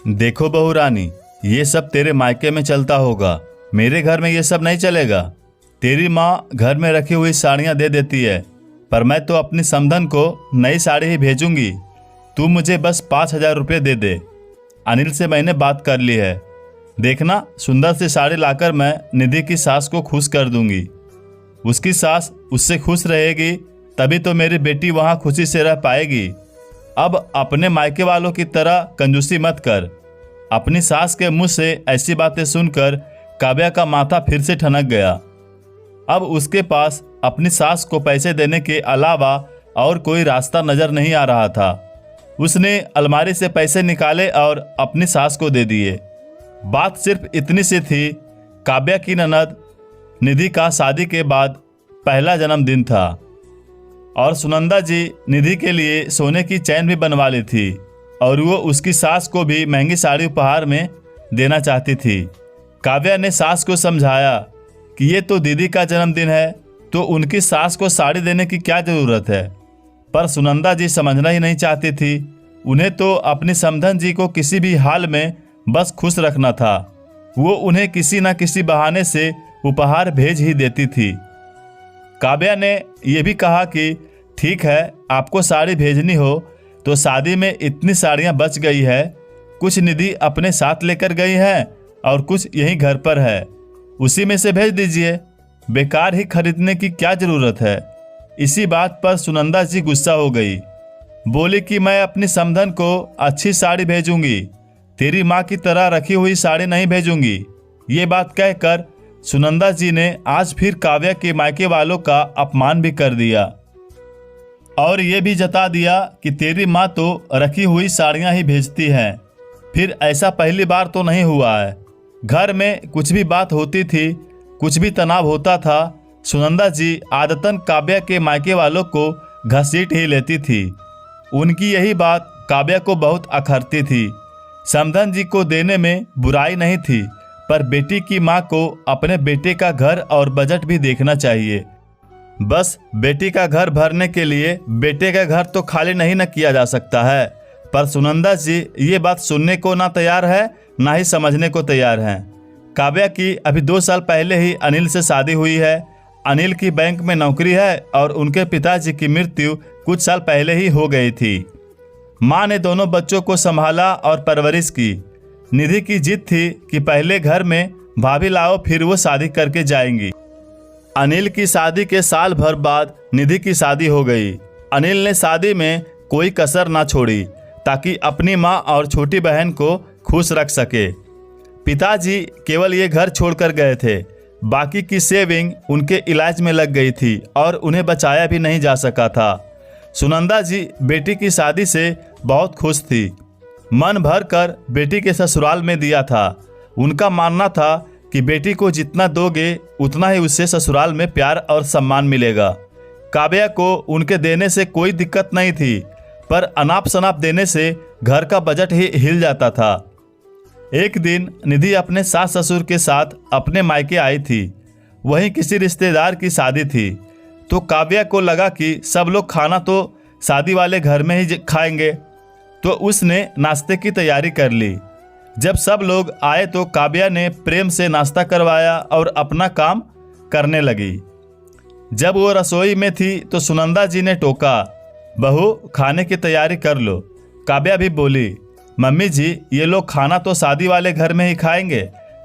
देखो बहू रानी, ये सब तेरे मायके में चलता होगा, मेरे घर में ये सब नहीं चलेगा। तेरी माँ घर में रखी हुई साड़ियाँ दे देती है, पर मैं तो अपनी समधन को नई साड़ी ही भेजूंगी। तू मुझे बस 5,000 रुपये दे दे। अनिल से मैंने बात कर ली है। देखना, सुंदर सी साड़ी लाकर मैं निधि की सास को खुश कर दूंगी। उसकी सास उससे खुश रहेगी तभी तो मेरी बेटी वहाँ खुशी से रह पाएगी। अब अपने मायके वालों की तरह कंजूसी मत कर। अपनी सास के मुंह से ऐसी बातें सुनकर काव्या का माथा फिर से ठनक गया। अब उसके पास अपनी सास को पैसे देने के अलावा और कोई रास्ता नजर नहीं आ रहा था। उसने अलमारी से पैसे निकाले और अपनी सास को दे दिए। बात सिर्फ इतनी सी थी। काव्या की ननद निधि का शादी के बाद पहला जन्मदिन था और सुनंदा जी निधि के लिए सोने की चैन भी बनवा ली थी और वो उसकी सास को भी महंगी साड़ी उपहार में देना चाहती थी। काव्या ने सास को समझाया कि ये तो दीदी का जन्मदिन है, तो उनकी सास को साड़ी देने की क्या ज़रूरत है। पर सुनंदा जी समझना ही नहीं चाहती थी। उन्हें तो अपनी समधन जी को किसी भी हाल में बस खुश रखना था। वो उन्हें किसी न किसी बहाने से उपहार भेज ही देती थी। काव्या ने यह भी कहा कि ठीक है, आपको साड़ी भेजनी हो तो शादी में इतनी साड़ियाँ बच गई है, कुछ निधि अपने साथ लेकर गई है और कुछ यहीं घर पर है, उसी में से भेज दीजिए। बेकार ही खरीदने की क्या ज़रूरत है। इसी बात पर सुनंदा जी गुस्सा हो गई। बोली कि मैं अपनी समधन को अच्छी साड़ी भेजूंगी, तेरी माँ की तरह रखी हुई साड़ी नहीं भेजूंगी। ये बात कहकर सुनंदा जी ने आज फिर काव्या के मायके वालों का अपमान भी कर दिया और ये भी जता दिया कि तेरी माँ तो रखी हुई साड़ियाँ ही भेजती हैं। फिर ऐसा पहली बार तो नहीं हुआ है। घर में कुछ भी बात होती थी, कुछ भी तनाव होता था, सुनंदा जी आदतन काव्या के मायके वालों को घसीट ही लेती थी। उनकी यही बात काव्या को बहुत अखरती थी। समधन जी को देने में बुराई नहीं थी, पर बेटी की माँ को अपने बेटे का घर और बजट भी देखना चाहिए। बस बेटी का घर भरने के लिए बेटे का घर तो खाली नहीं न किया जा सकता है। पर सुनंदा जी ये बात सुनने को ना तैयार है, ना ही समझने को तैयार हैं। काव्या की अभी 2 साल पहले ही अनिल से शादी हुई है। अनिल की बैंक में नौकरी है और उनके पिताजी की मृत्यु कुछ साल पहले ही हो गई थी। माँ ने दोनों बच्चों को संभाला और परवरिश की। निधि की जिद थी कि पहले घर में भाभी लाओ, फिर वो शादी करके जाएंगी। अनिल की शादी के साल भर बाद निधि की शादी हो गई। अनिल ने शादी में कोई कसर ना छोड़ी ताकि अपनी माँ और छोटी बहन को खुश रख सके। पिताजी केवल ये घर छोड़कर गए थे, बाकी की सेविंग उनके इलाज में लग गई थी और उन्हें बचाया भी नहीं जा सका था। सुनंदा जी बेटी की शादी से बहुत खुश थी। मन भर कर बेटी के ससुराल में दिया था। उनका मानना था कि बेटी को जितना दोगे उतना ही उससे ससुराल में प्यार और सम्मान मिलेगा। काव्या को उनके देने से कोई दिक्कत नहीं थी, पर अनाप शनाप देने से घर का बजट ही हिल जाता था। एक दिन निधि अपने सास ससुर के साथ अपने मायके आई थी। वहीं किसी रिश्तेदार की शादी थी, तो काव्या को लगा कि सब लोग खाना तो शादी वाले घर में ही खाएंगे, तो उसने नाश्ते की तैयारी कर ली। जब सब लोग आए तो काव्या ने प्रेम से नाश्ता करवाया और अपना काम करने लगी। जब वो रसोई में थी तो सुनंदा जी ने टोका, बहू खाने की तैयारी कर लो। काव्या भी बोली, मम्मी जी ये लोग खाना तो शादी वाले घर में ही खाएंगे,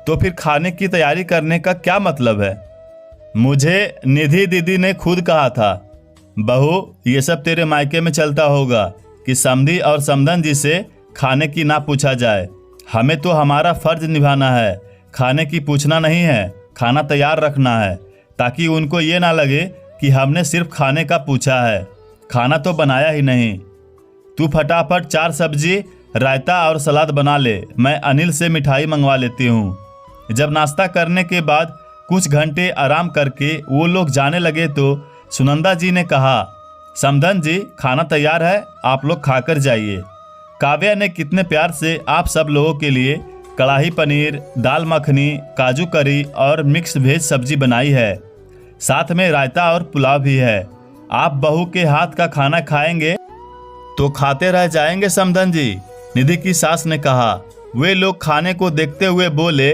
तो फिर खाने की तैयारी करने का क्या मतलब है। मुझे निधि दीदी ने खुद कहा था, बहू ये सब तेरे मायके में चलता होगा कि समधी और समधन जी से खाने की ना पूछा जाए। हमें तो हमारा फर्ज निभाना है, खाने की पूछना नहीं है, खाना तैयार रखना है, ताकि उनको ये ना लगे कि हमने सिर्फ खाने का पूछा है, खाना तो बनाया ही नहीं। तू फटाफट 4 सब्जी, रायता और सलाद बना ले, मैं अनिल से मिठाई मंगवा लेती हूँ। जब नाश्ता करने के बाद कुछ घंटे आराम करके वो लोग जाने लगे तो सुनंदा जी ने कहा, समधन जी खाना तैयार है, आप लोग खाकर जाइए। काव्या ने कितने प्यार से आप सब लोगों के लिए कढ़ाई पनीर, दाल मखनी, काजू करी और मिक्स वेज सब्जी बनाई है। साथ में रायता और पुलाव भी है। आप बहू के हाथ का खाना खाएंगे तो खाते रह जाएंगे समधन जी, निधि की सास ने कहा। वे लोग खाने को देखते हुए बोले,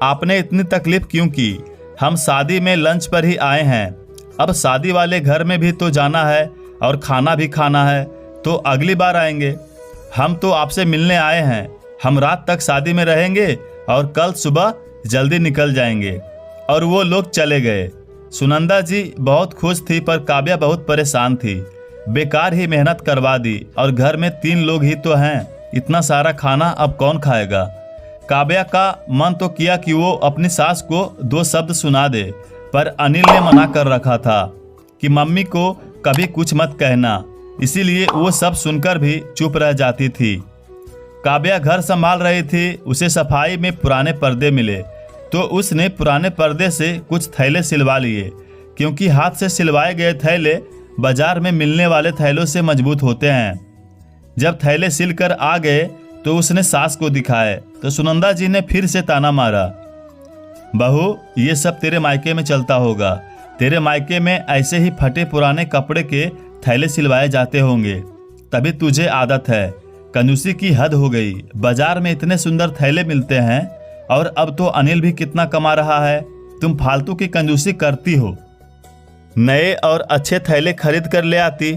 आपने इतनी तकलीफ क्यों की? हम शादी में लंच पर ही आए हैं। अब शादी वाले घर में भी तो जाना है और खाना भी खाना है, तो अगली बार आएंगे। हम तो आपसे मिलने आए हैं। हम रात तक शादी में रहेंगे और कल सुबह जल्दी निकल जाएंगे। और वो लोग चले गए। सुनंदा जी बहुत खुश थी, पर काव्या बहुत परेशान थी। बेकार ही मेहनत करवा दी, और घर में 3 लोग ही तो हैं। इतना सारा खाना अब कौन खाएगा? काव्या का मन तो किया कि वो अपनी सास को 2 शब्द सुना दे, पर अनिल ने मना कर रखा था कि मम्मी को कभी कुछ मत कहना, इसीलिए वो सब सुनकर भी चुप रह जाती थी। काव्या घर संभाल रही थी। उसे सफाई में पुराने पर्दे मिले, तो उसने पुराने पर्दे से कुछ थैले सिलवा लिए, क्योंकि हाथ से सिलवाए गए थैले बाजार में मिलने वाले थैलों से मजबूत होते हैं। जब थैले सिलकर आ गए तो उसने सास को दिखाए, तो सुनंदा जी ने फिर से ताना मारा, बहू, ये सब तेरे मायके में चलता होगा। तेरे मायके में ऐसे ही फटे पुराने कपड़े के थैले सिलवाए जाते होंगे, तभी तुझे आदत है। कंजूसी की हद हो गई। बाजार में इतने सुंदर थैले मिलते हैं, और अब तो अनिल भी कितना कमा रहा है। तुम फालतू की कंजूसी करती हो। नए और अच्छे थैले खरीद कर ले आती।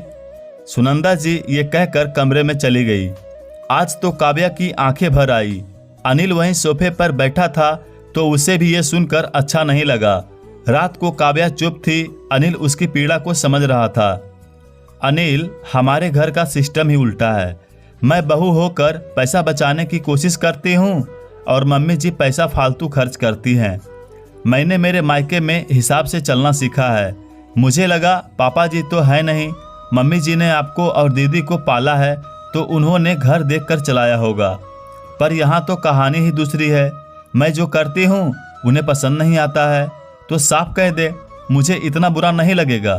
सुनंदा जी ये कहकर कमरे में चली गई। आज तो काव्या की आंखें भर आई। अनिल वहीं सोफे पर बैठा था, तो उसे भी ये सुनकर अच्छा नहीं लगा। रात को काव्या चुप थी। अनिल उसकी पीड़ा को समझ रहा था। अनिल, हमारे घर का सिस्टम ही उल्टा है। मैं बहू होकर पैसा बचाने की कोशिश करती हूँ, और मम्मी जी पैसा फालतू खर्च करती हैं। मैंने मेरे मायके में हिसाब से चलना सीखा है। मुझे लगा पापा जी तो है नहीं, मम्मी जी ने आपको और दीदी को पाला है, तो उन्होंने घर देखकर चलाया होगा। पर यहाँ तो कहानी ही दूसरी है। मैं जो करती हूँ उन्हें पसंद नहीं आता है, तो साफ कह दे, मुझे इतना बुरा नहीं लगेगा।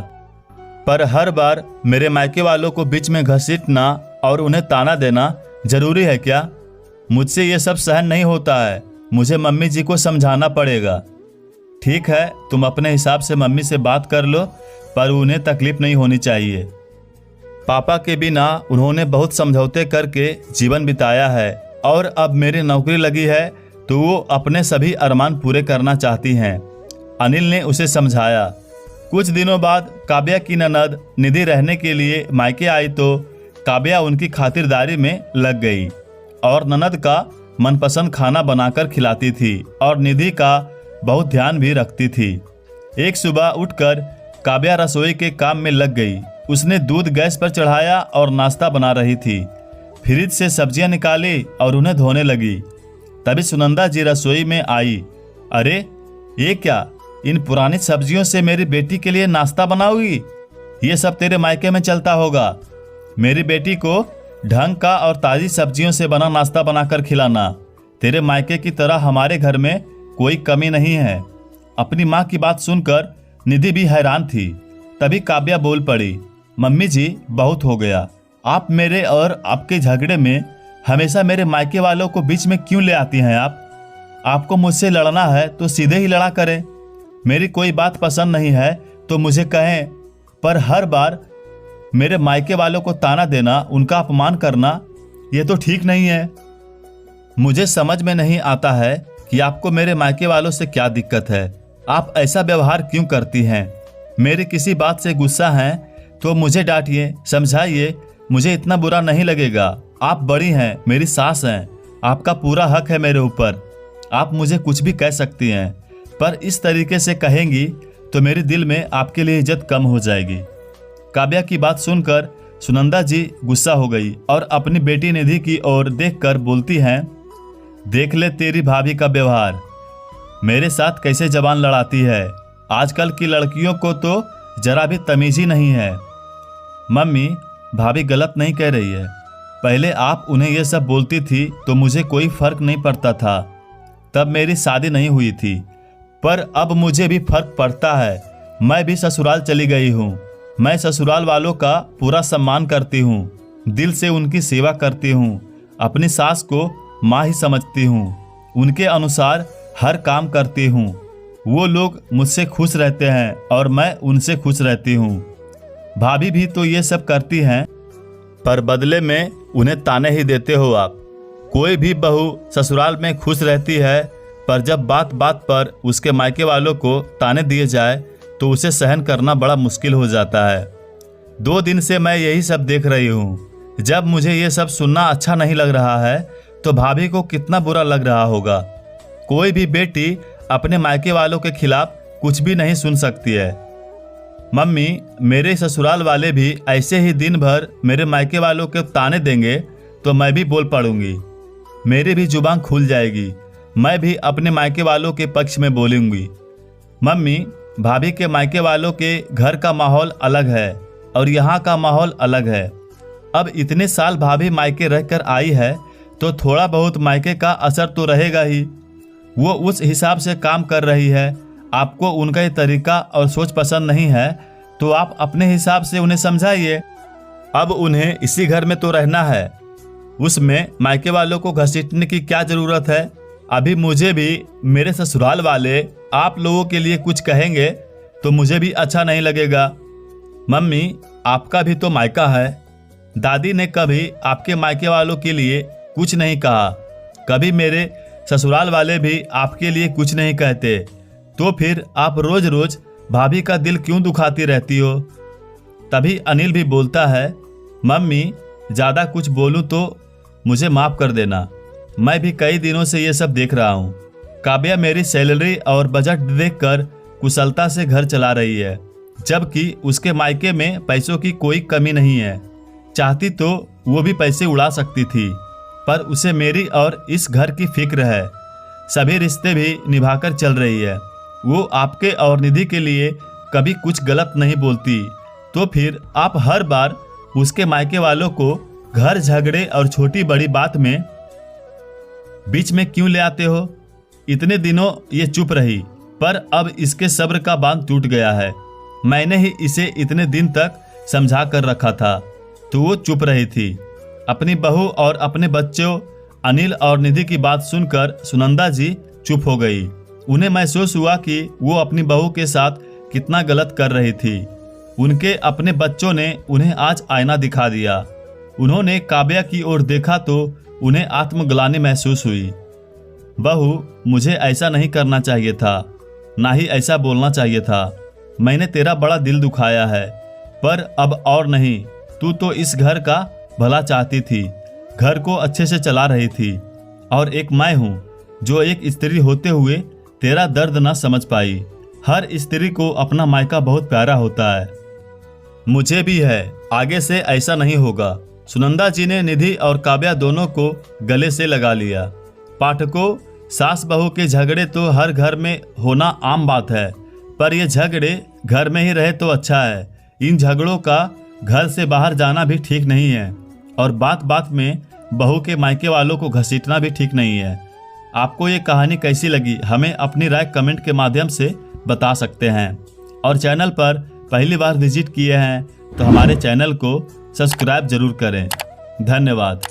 पर हर बार मेरे मायके वालों को बीच में घसीटना और उन्हें ताना देना जरूरी है क्या? मुझसे ये सब सहन नहीं होता है। मुझे मम्मी जी को समझाना पड़ेगा। ठीक है, तुम अपने हिसाब से मम्मी से बात कर लो, पर उन्हें तकलीफ नहीं होनी चाहिए। पापा के बिना उन्होंने बहुत समझौते करके जीवन बिताया है, और अब मेरी नौकरी लगी है, तो वो अपने सभी अरमान पूरे करना चाहती हैं। अनिल ने उसे समझाया। कुछ दिनों बाद काव्या की ननद निधि रहने के लिए मायके आई, तो काव्या उनकी खातिरदारी में लग गई और ननद का मनपसंद खाना बनाकर खिलाती थी, और निधि का बहुत ध्यान भी रखती थी। एक सुबह उठकर काव्या रसोई के काम में लग गई। उसने दूध गैस पर चढ़ाया और नाश्ता बना रही थी। फ्रिज से सब्जियां निकाली और उन्हें धोने लगी। तभी सुनंदा जी रसोई में आई। अरे ये क्या, इन पुरानी सब्जियों से मेरी बेटी के लिए नाश्ता बनाओगी? ये सब तेरे मायके में चलता होगा। मेरी बेटी को ढंग का और ताज़ी सब्जियों से बना नाश्ता बनाकर खिलाना। तेरे मायके की तरह हमारे घर में कोई कमी नहीं है। अपनी माँ की बात सुनकर निधि भी हैरान थी। तभी काव्या बोल पड़ी, मम्मी जी, बहुत हो गया। आप मेरे और आपके झगड़े में हमेशा मेरे मायके वालों को बीच में क्यों ले आती हैं? आपको मुझसे लड़ना है तो सीधे ही लड़ा करें। मेरी कोई बात पसंद नहीं है तो मुझे कहें, पर हर बार मेरे मायके वालों को ताना देना, उनका अपमान करना, ये तो ठीक नहीं है। मुझे समझ में नहीं आता है कि आपको मेरे मायके वालों से क्या दिक्कत है। आप ऐसा व्यवहार क्यों करती हैं? मेरी किसी बात से गुस्सा हैं तो मुझे डांटिए, समझाइए। मुझे इतना बुरा नहीं लगेगा। आप बड़ी हैं, मेरी सास हैं। आपका पूरा हक है मेरे ऊपर। आप मुझे कुछ भी कह सकती हैं, पर इस तरीके से कहेंगी तो मेरे दिल में आपके लिए इज्जत कम हो जाएगी। काव्या की बात सुनकर सुनंदा जी गुस्सा हो गई और अपनी बेटी निधि की ओर देखकर बोलती हैं, देख ले तेरी भाभी का व्यवहार, मेरे साथ कैसे जबान लड़ाती है। आजकल की लड़कियों को तो जरा भी तमीज ही नहीं है। मम्मी, भाभी गलत नहीं कह रही है। पहले आप उन्हें यह सब बोलती थी तो मुझे कोई फर्क नहीं पड़ता था, तब मेरी शादी नहीं हुई थी। पर अब मुझे भी फर्क पड़ता है। मैं भी ससुराल चली गई हूँ। मैं ससुराल वालों का पूरा सम्मान करती हूँ, दिल से उनकी सेवा करती हूँ। अपनी सास को माँ ही समझती हूँ। उनके अनुसार हर काम करती हूँ। वो लोग मुझसे खुश रहते हैं और मैं उनसे खुश रहती हूँ। भाभी भी तो ये सब करती हैं, पर बदले में उन्हें ताने ही देते हो आप। कोई भी बहू ससुराल में खुश रहती है, पर जब बात बात पर उसके मायके वालों को ताने दिए जाए तो उसे सहन करना बड़ा मुश्किल हो जाता है। 2 दिन से मैं यही सब देख रही हूँ। जब मुझे ये सब सुनना अच्छा नहीं लग रहा है तो भाभी को कितना बुरा लग रहा होगा। कोई भी बेटी अपने मायके वालों के खिलाफ कुछ भी नहीं सुन सकती है। मम्मी, मेरे ससुराल वाले भी ऐसे ही दिन भर मेरे मायके वालों के ताने देंगे तो मैं भी बोल पड़ूंगी। मेरी भी जुबान खुल जाएगी, मैं भी अपने मायके वालों के पक्ष में बोलूंगी। मम्मी, भाभी के मायके वालों के घर का माहौल अलग है और यहाँ का माहौल अलग है। अब इतने साल भाभी मायके रहकर आई है तो थोड़ा बहुत मायके का असर तो रहेगा ही। वो उस हिसाब से काम कर रही है। आपको उनका ये तरीका और सोच पसंद नहीं है तो आप अपने हिसाब से उन्हें समझाइए। अब उन्हें इसी घर में तो रहना है, उसमें मायके वालों को घसीटने की क्या ज़रूरत है। अभी मुझे भी मेरे ससुराल वाले आप लोगों के लिए कुछ कहेंगे तो मुझे भी अच्छा नहीं लगेगा। मम्मी, आपका भी तो मायका है। दादी ने कभी आपके मायके वालों के लिए कुछ नहीं कहा, कभी मेरे ससुराल वाले भी आपके लिए कुछ नहीं कहते, तो फिर आप रोज रोज भाभी का दिल क्यों दुखाती रहती हो। तभी अनिल भी बोलता है, मम्मी ज़्यादा कुछ बोलूँ तो मुझे माफ़ कर देना, मैं भी कई दिनों से ये सब देख रहा हूँ। काव्या मेरी सैलरी और बजट देखकर कुशलता से घर चला रही है, जबकि उसके मायके में पैसों की कोई कमी नहीं है। चाहती तो वो भी पैसे उड़ा सकती थी, पर उसे मेरी और इस घर की फिक्र है। सभी रिश्ते भी निभाकर चल रही है। वो आपके और निधि के लिए कभी कुछ गलत नहीं बोलती, तो फिर आप हर बार उसके मायके वालों को घर झगड़े और छोटी बड़ी बात में बीच में क्यों ले आते हो। इतने दिनों ये चुप रही, पर अब इसके सब्र का बांध टूट गया है। मैंने ही इसे इतने दिन तक समझा कर रखा था तो वो चुप रही थी। अपनी बहू और अपने बच्चों अनिल और निधि की बात सुनकर सुनंदा जी चुप हो गई। उन्हें महसूस हुआ कि वो अपनी बहू के साथ कितना गलत कर रही थी। उनके अपने बच्चों ने उन्हें आज आईना दिखा दिया। उन्होंने काव्या की ओर देखा तो उन्हें आत्मग्लानि महसूस हुई। बहू, मुझे ऐसा नहीं करना चाहिए था, ना ही ऐसा बोलना चाहिए था। मैंने तेरा बड़ा दिल दुखाया है, पर अब और नहीं। तू तो इस घर का भला चाहती थी, घर को अच्छे से चला रही थी, और एक मैं हूँ जो एक स्त्री होते हुए तेरा दर्द ना समझ पाई। हर स्त्री को अपना मायका बहुत प्यारा होता है। मुझे भी है, आगे से ऐसा नहीं होगा। सुनंदा जी ने निधि और काव्या दोनों को गले से लगा लिया। पाठकों, सास बहू के झगड़े तो हर घर में होना आम बात है, पर ये झगड़े घर में ही रहे तो अच्छा है। इन झगड़ों का घर से बाहर जाना भी ठीक नहीं है, और बात बात में बहू के मायके वालों को घसीटना भी ठीक नहीं है। आपको ये कहानी कैसी लगी, हमें अपनी राय कमेंट के माध्यम से बता सकते हैं। और चैनल पर पहली बार विजिट किए हैं तो हमारे चैनल को सब्सक्राइब जरूर करें। धन्यवाद।